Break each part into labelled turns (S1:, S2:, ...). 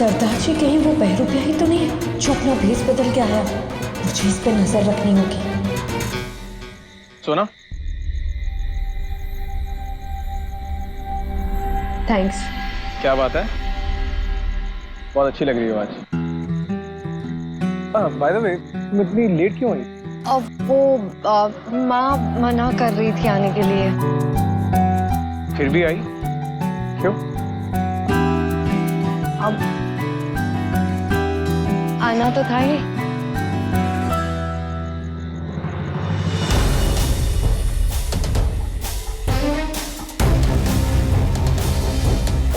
S1: सरदार जी कहीं वो बहरूपिया ही तो नहीं है जो अपना भेस बदल के आया? मुझे इस पे नजर रखनी होगी।
S2: सोना,
S1: थैंक्स।
S2: क्या बात है, बहुत अच्छी लग रही हो आज। बाय द वे, तुम इतनी लेट क्यों आई?
S1: अब वो माँ मना कर रही थी आने के लिए।
S2: फिर भी आई क्यों?
S1: अब आना तो था ही।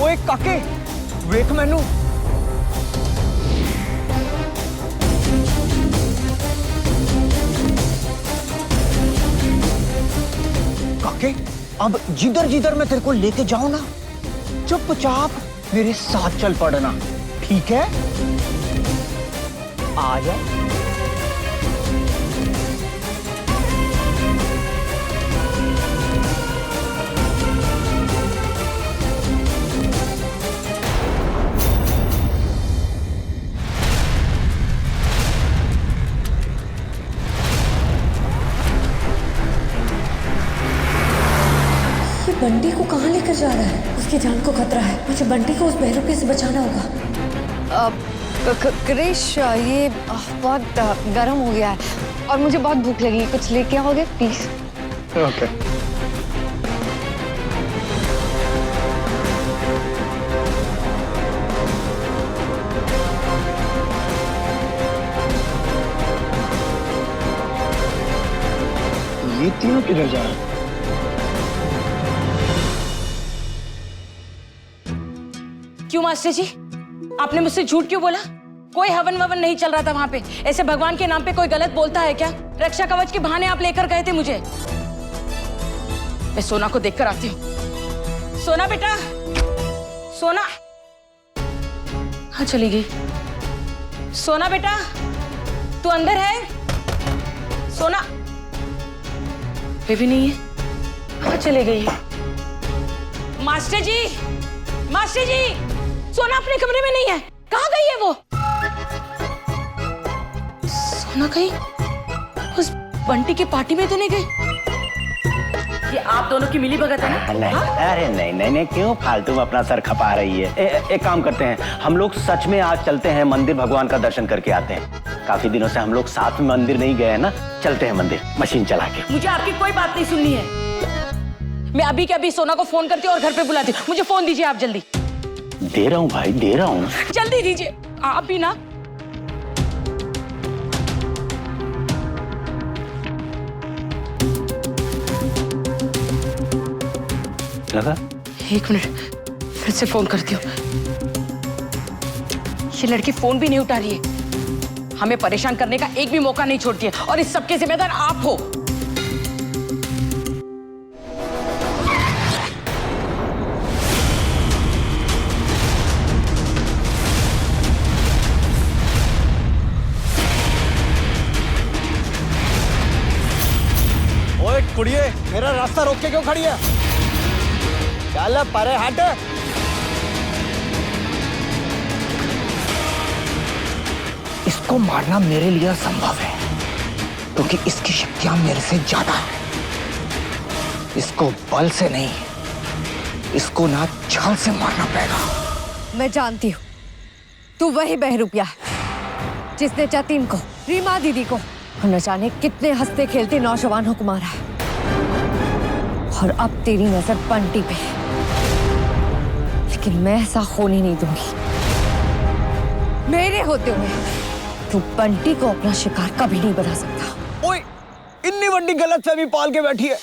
S3: ओए काके, वेख मैनू। काके, अब जिधर जिधर मैं तेरे को लेके जाऊं ना, चुपचाप मेरे साथ चल पड़ना, ठीक है? आ जा।
S1: बंटी को कहाँ लेकर जा रहा है? उसकी जान को खतरा है। मुझे बंटी को उस बहरूपे से बचाना होगा। क्रिश, ये बहुत गर्म हो गया है और मुझे बहुत भूख लगी। कुछ लेके आओगे प्लीज?
S2: ओके। ये तीनों किधर जा रहे हैं?
S4: क्यों मास्टर जी, आपने मुझसे झूठ क्यों बोला? कोई हवन ववन नहीं चल रहा था वहां पे। ऐसे भगवान के नाम पे कोई गलत बोलता है क्या? रक्षा कवच के बहाने आप लेकर गए थे मुझे। मैं सोना को देखकर आती हूँ। सोना बेटा, सोना कहाँ चली गई? सोना बेटा, तू अंदर है? सोना भी नहीं है, कहाँ चली गई? मास्टर जी, मास्टर जी, सोना अपने कमरे में नहीं है। कहाँ गई है वो? सोना कहीं उस बंटी की पार्टी में तो नहीं गई? ये आप दोनों की मिली भगत है ना?
S3: नहीं, अरे नहीं नहीं नहीं, क्यों फालतू में अपना सर खपा रही है? एक काम करते हैं, हम लोग सच में आज चलते हैं मंदिर, भगवान का दर्शन करके आते हैं। काफी दिनों से हम लोग साथ में मंदिर नहीं गए हैं ना, चलते हैं मंदिर मशीन चला के।
S4: मुझे आपकी कोई बात नहीं सुननी है। मैं अभी के अभी सोना को फोन करती हूँ और घर पे बुलाती हूँ। मुझे फोन दीजिए आप जल्दी।
S3: दे रहा हूँ भाई, दे रहा हूँ।
S4: जल्दी दीजिए आप भी ना।
S3: लगा?
S4: एक मिनट, फिर से फोन करती हूँ। ये लड़की फोन भी नहीं उठा रही है। हमें परेशान करने का एक भी मौका नहीं छोड़ती है और इस सबके जिम्मेदार आप हो।
S3: ओए कुड़िए, मेरा रास्ता रोक के क्यों खड़ी है? चल परे हट। इसको मारना मेरे लिए असंभव है क्योंकि इसकी शक्तियां मेरे से ज्यादा है। इसको बल से नहीं, इसको ना छाल से मारना पड़ेगा।
S1: मैं जानती हूँ तू वही बहरूपिया है जिसने जतिन को, रीमा दीदी को और न जाने कितने हंसते खेलते नौजवानों को मारा है। और अब तेरी नजर बंटी पे है, लेकिन मैं ऐसा होने नहीं दूंगी। मेरे होते हुए तू बंटी को अपना शिकार कभी नहीं बना सकता।
S3: ओए, इतनी बड़ी गलतफहमी पाल के बैठी है।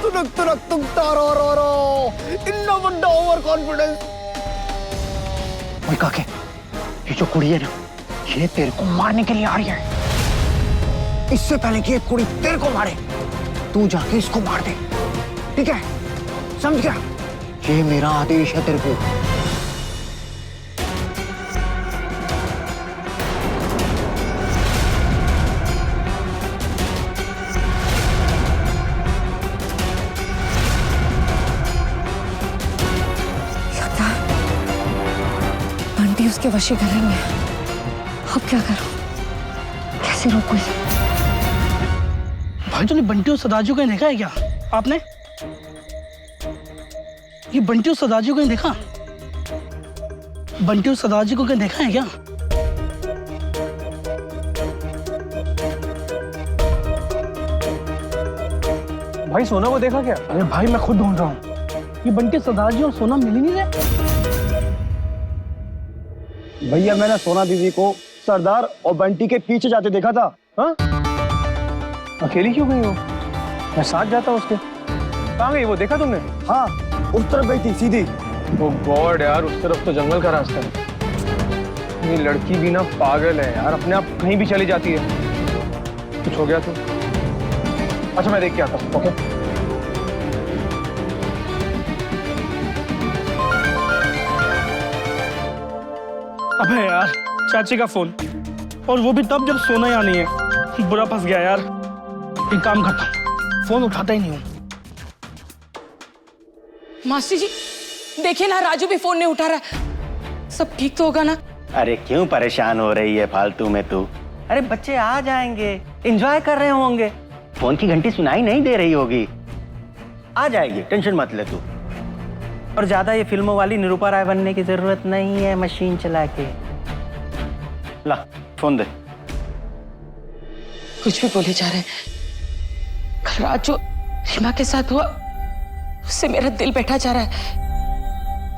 S3: तुरक तुरक तुम तारो रो रो, इतना बड़ा ओवर कॉन्फिडेंस। ओए काके, ये जो कुड़ी है ना, ये तेरे को मारने के लिए आ रही है। इससे पहले कि ये कुड़ी तेरे को मारे, तू जाके इसको मार दे, ठीक है? समझ गया? ये मेरा आदेश है तेरे को।
S1: बंटी उसके वशीकरण में है। अब क्या करूं? कैसे रोकूं इसे?
S5: भाई, तूने बंटी और सदाजू को देखा है क्या आपने? ये बंटी और सदाजू को देखा? बंटी और सदाजू को देखा है क्या?
S2: भाई सोना को देखा क्या?
S5: अरे भाई, मैं खुद ढूंढ रहा हूँ। ये बंटी, सदाजी और सोना मिल ही नहीं रहे।
S3: भैया, मैंने सोना दीदी को सरदार और बंटी के पीछे जाते देखा था।
S2: हाँ? अकेली क्यों गई हो? मैं साथ जाता उसके। कहाँ गई वो, देखा तुमने?
S3: हाँ, उस तरफ गई थी सीधी।
S2: ओ गॉड यार, उस तरफ तो जंगल का रास्ता है। ये लड़की भी ना पागल है यार, अपने आप कहीं भी चली जाती है। कुछ हो गया तो? अच्छा, मैं देख के आता हूँ। ओके।
S5: अबे यार, चाची का फोन, और वो भी तब जब सोना यहाँ नहीं है। बुरा फंस गया यार। एक काम करता हूँ, फोन उठाता ही नहीं हूँ।
S4: मास्टर जी, देखिए ना, राजू भी फोन नहीं उठा रहा है। सब ठीक तो होगा ना?
S6: अरे क्यों परेशान हो रही है फालतू में तू? अरे बच्चे आ जाएंगे, एंजॉय कर रहे होंगे। फोन की घंटी सुनाई नहीं दे रही होगी। आ जाएगी, टेंशन मत ले तू। और ज्यादा ये फिल्मों वाली निरूपा राय बनने की जरूरत नहीं है, मशीन चला के। ला फोन दे।
S4: कुछ भी बोले जा रहे हैं। कल रात जो रीमा के साथ हुआ, उससे मेरा दिल बैठा जा रहा है।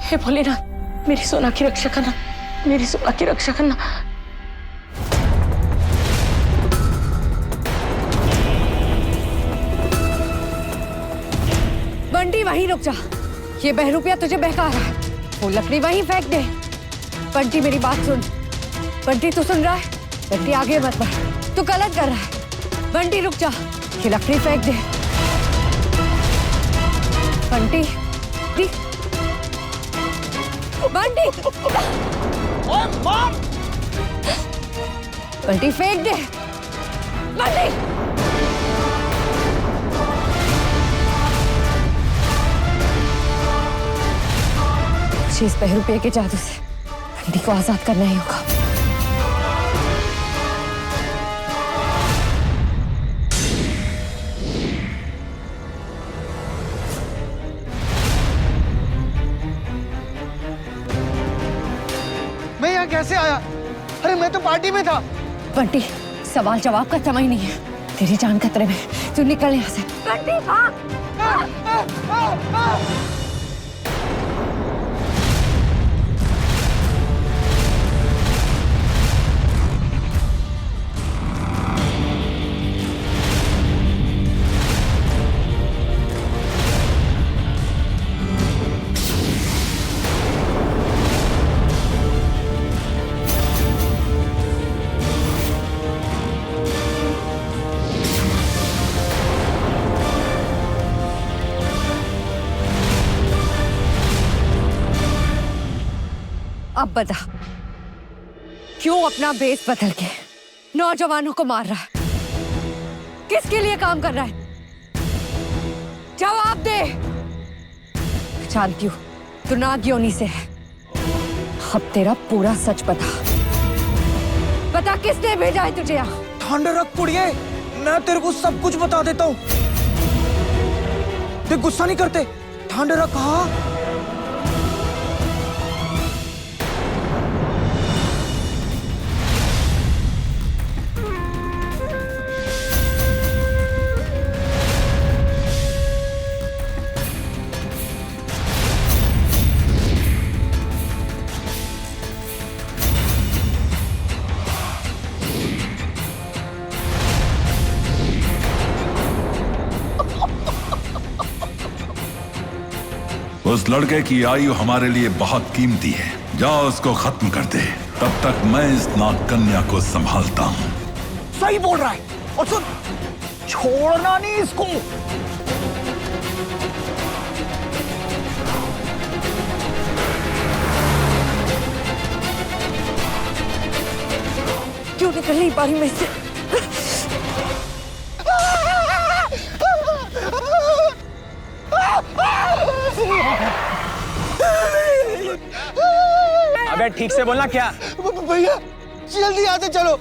S4: हे भोलेनाथ, मेरी सोना की रक्षा करना, मेरी सोना की रक्षा करना।
S1: बंटी, वहीं रुक जा। ये बहरूपिया तुझे बहका रहा है। वो लकड़ी वहीं फेंक दे। बंटी, मेरी बात सुन। बंटी, तू सुन रहा है? बंटी, आगे मत बढ़, तू गलत कर रहा है। बंटी, रुक जा, ये लकड़ी फेंक दे। बंटी, बंटी, बंटी फेंक दे। बंटी, मुझे इस बहरूपिया के जादू से बंटी को आजाद करना ही होगा।
S3: मैं यहाँ कैसे आया? अरे मैं तो पार्टी में था।
S1: बंटी, सवाल जवाब का समय नहीं है। तेरी जान खतरे में, तू निकल यहाँ से। बंटी, भाग। अब बता, क्यों अपना बेस बदल के नौजवानों को मार रहा है? किसके लिए काम कर रहा है? जवाब दे। जानती हूँ तू नागियोनी से है। अब तेरा पूरा सच बता किसने भेजा है तुझे यहाँ?
S3: ठंड रख कुड़िए, मैं तेरे को सब कुछ बता देता हूँ। देख, गुस्सा नहीं करते। ठंड रख। हाँ,
S7: उस लड़के की आयु हमारे लिए बहुत कीमती है। जाओ उसको खत्म कर दे, तब तक मैं इस नागकन्या को संभालता हूँ।
S3: सही बोल रहा है। और सुन, छोड़ना नहीं इसको।
S1: क्यों निकल नहीं पा रही मैं इससे?
S2: अबे अबे ठीक से बोलना क्या?
S3: भैया जल्दी आते चलो,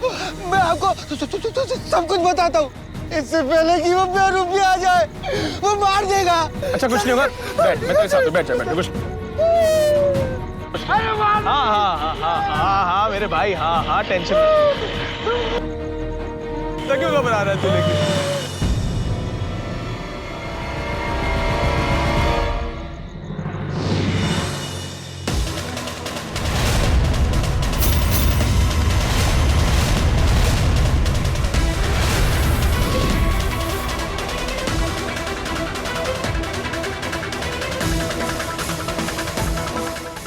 S3: मैं आपको सब कुछ बताता हूँ। इससे पहले कि वो बेरुपया आ जाए, वो मार देगा।
S2: अच्छा कुछ नहीं होगा, बैठ, मैं तेरे साथ हूँ, बैठ जा, बैठ कुछ। हाँ मेरे भाई, हाँ टेंशन तो क्यों घबरा रहा है तू? लेकिन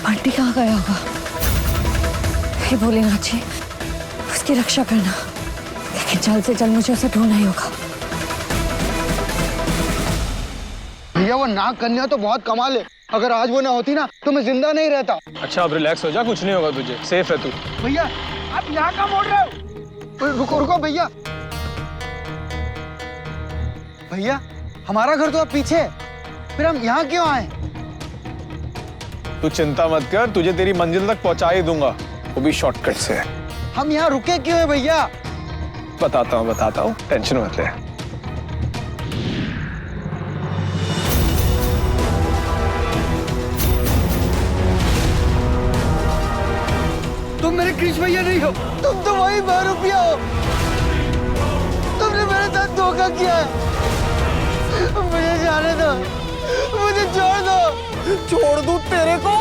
S1: बंटी कहाँ गया होगा? हे भोलेनाथ जी, उसकी रक्षा करना, लेकिन जल्द से जल्द मुझे उसे ढूंढना ही होगा।
S3: भैया वो नाग कन्या तो बहुत कमाल है, अगर आज वो ना होती ना तो मैं जिंदा नहीं रहता।
S2: अच्छा अब रिलैक्स हो जा, कुछ नहीं होगा तुझे, सेफ है तू।
S3: भैया आप यहाँ कहाँ मोड़ रहे हो? रुको रुको भैया, भैया हमारा घर तो अब पीछे है, फिर हम यहाँ क्यों आए?
S2: तू चिंता मत कर, तुझे तेरी मंजिल तक पहुंचा ही दूंगा, वो भी शॉर्टकट से।
S3: हम यहाँ रुके क्यों है भैया?
S2: बताता हूँ, टेंशन मत ले।
S3: तुम मेरे क्रिश भैया नहीं हो, तुम तो वही बेरुपया हो। तुमने मेरे साथ धोखा किया है। मुझे जाने दो, मुझे छोड़ दो। छोड़ दूं तेरे को?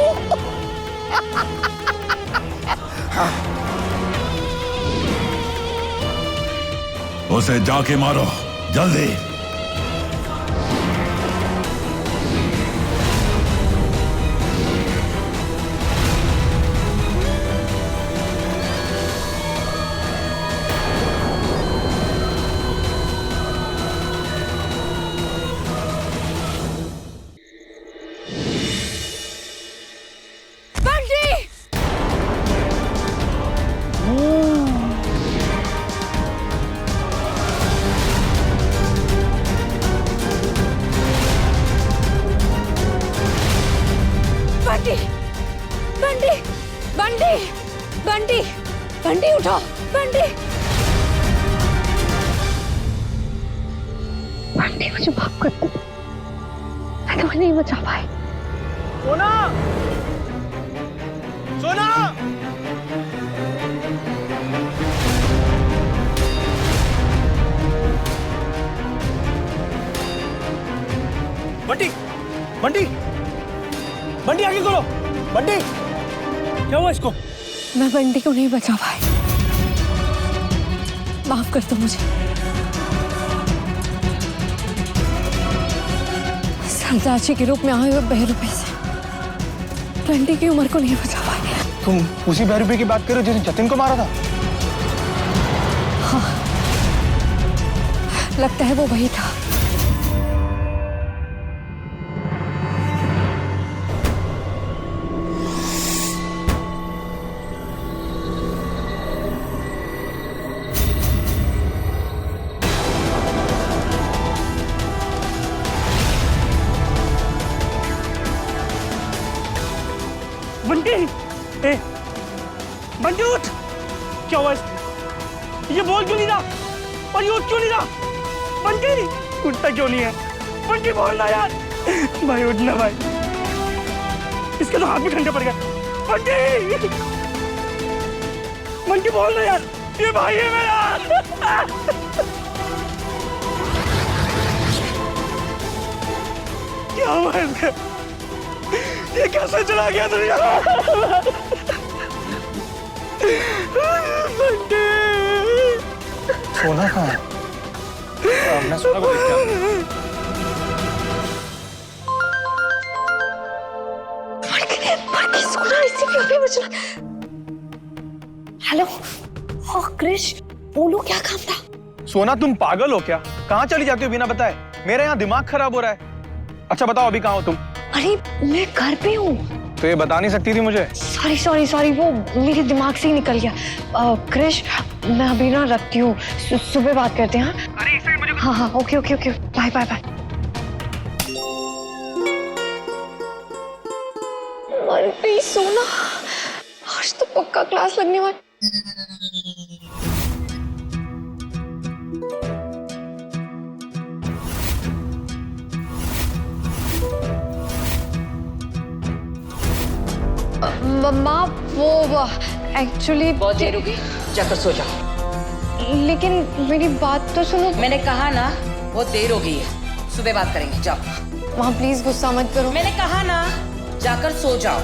S7: उसे जाके मारो जल्दी।
S1: बंटी उठो, बंटी मुझे माफ कर दो, मैं तुम्हें नहीं बचा पाई।
S2: सोना, सोना, बंटी, बंटी, बंटी आगे खोलो, बंटी, क्या हुआ इसको?
S1: मैं बंटी को नहीं बचा पाई, माफ कर दो मुझे। सरदार जी के रूप में आए हुए बहरूपे से बंटी की उम्र को नहीं बचा पाई।
S2: तुम उसी बहरूपे की बात करो जिसने जतिन को मारा था?
S1: हाँ, लगता है वो वही था।
S5: बंटी, ए, बंटी उठ! क्या हुआ इसको? ये बोल क्यों नहीं रहा? और ये उठ क्यों नहीं रहा? बंटी उठता क्यों नहीं है? बंटी बोलना यार! भाई उठना भाई, इसके तो हाथ भी ठंडे पड़ गए। बंटी, बंटी बोलना यार, ये भाई है मेरा। क्या हुआ इसका? ये कैसे चला गया दुनिया?
S2: सोना कहाँ है? मैं सोना को देखता हूँ।
S1: सोना इसी पे बचना। हेलो, हाँ क्रिश, बोलो क्या काम था?
S2: सोना तुम पागल हो क्या? कहाँ चली जाती हो बिना बताए? मेरा यहाँ दिमाग खराब हो रहा है। अच्छा बताओ अभी कहाँ हो तुम?
S1: अरे मैं घर पे हूँ।
S2: तो ये बता नहीं सकती थी मुझे?
S1: सॉरी, वो मेरे दिमाग से ही निकल गया। क्रिश, मैं अभी ना रखती हूँ, सुबह बात करते हैं। हाँ? अरे मुझे... हाँ, ओके, बाय। अरे सोना, आज तो पक्का क्लास लगने वाली। मम्मा वो एक्चुअली
S4: बहुत देर हो गई, जाकर सो जाओ।
S1: लेकिन मेरी बात तो सुनो।
S4: मैंने कहा ना बहुत देर हो गई है, सुबह बात करेंगे, जाओ।
S1: माँ प्लीज गुस्सा मत करो।
S4: मैंने कहा ना जाकर सो जाओ।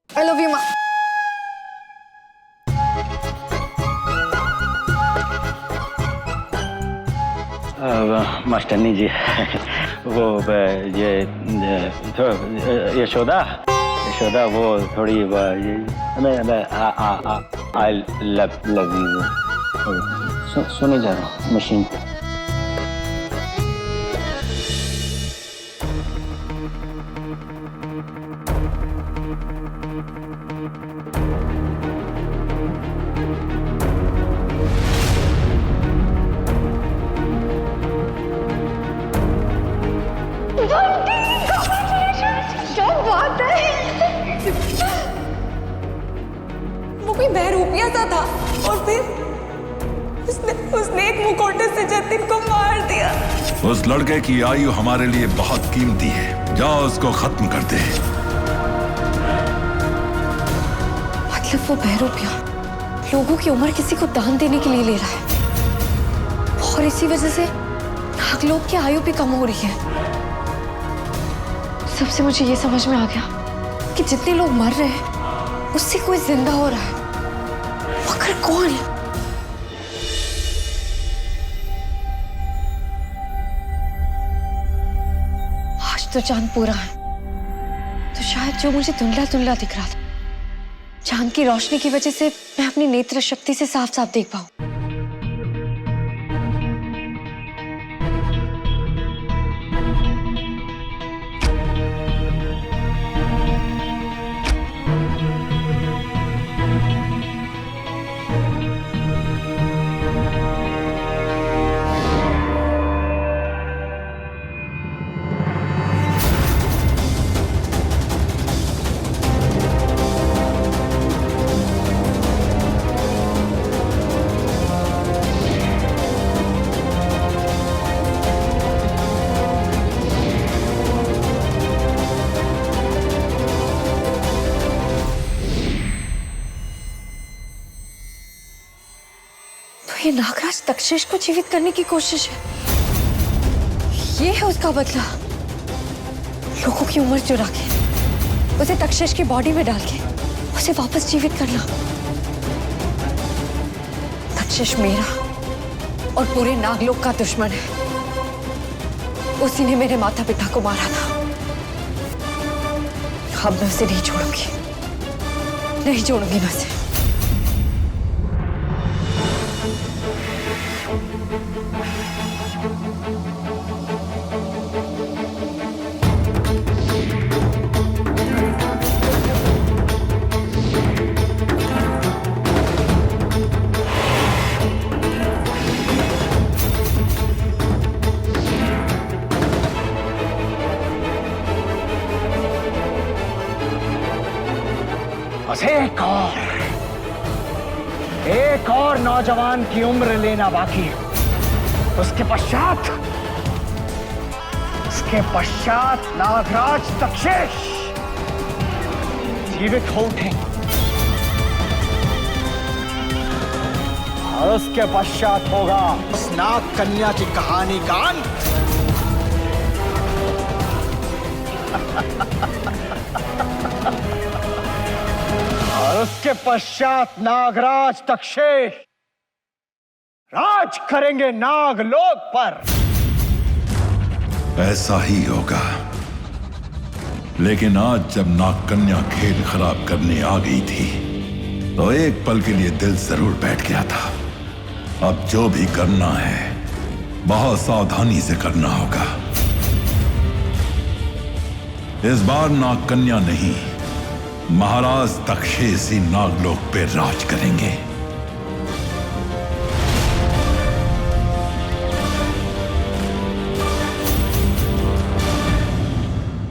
S1: आई लव यू माँ।
S6: मास्टरनी जी वो ये यशोदा वो थोड़ी आई लव यू सुने जा रहा हूँ मशीन पे।
S1: क्या बात है। वो कोई बहरूपिया सा था और फिर उसने एक मुखौटे से जतिन को मार दिया।
S7: उस लड़के की आयु हमारे लिए बहुत कीमती है, जाओ उसको खत्म कर दे।
S1: मतलब वो बहरूपिया लोगों की उम्र किसी को दान देने के लिए ले रहा है और इसी वजह से नागलोक की आयु भी कम हो रही है। सबसे मुझे ये समझ में आ गया कि जितने लोग मर रहे हैं उससे कोई जिंदा हो रहा है, मगर कौन? आज तो चांद पूरा है, तो शायद जो मुझे धुंधला धुंधला दिख रहा था, चांद की रोशनी की वजह से मैं अपनी नेत्र शक्ति से साफ साफ देख पाऊं। ये नागराज तक्षेश को जीवित करने की कोशिश है। ये है उसका बदला। लोगों की उम्र चुरा के उसे तक्षेश की बॉडी में डाल के उसे वापस जीवित करना। तक्षेश मेरा और पूरे नागलोक का दुश्मन है। उसी ने मेरे माता पिता को मारा था। अब मैं उसे नहीं छोड़ूंगी, नहीं छोड़ूंगी मैं उसे।
S3: बस एक और नौजवान की उम्र लेना बाकी है। उसके पश्चात नागराज तक्षेश जीवित हो उठेंगे और उसके पश्चात होगा उस नाग कन्या की कहानी का अंत। और उसके पश्चात नागराज तक्षेश राज करेंगे नागलोक पर।
S7: ऐसा ही होगा, लेकिन आज जब नागकन्या खेल खराब करने आ गई थी तो एक पल के लिए दिल जरूर बैठ गया था। अब जो भी करना है बहुत सावधानी से करना होगा। इस बार नागकन्या नहीं, महाराज तक्षेश ही नागलोक पे राज करेंगे।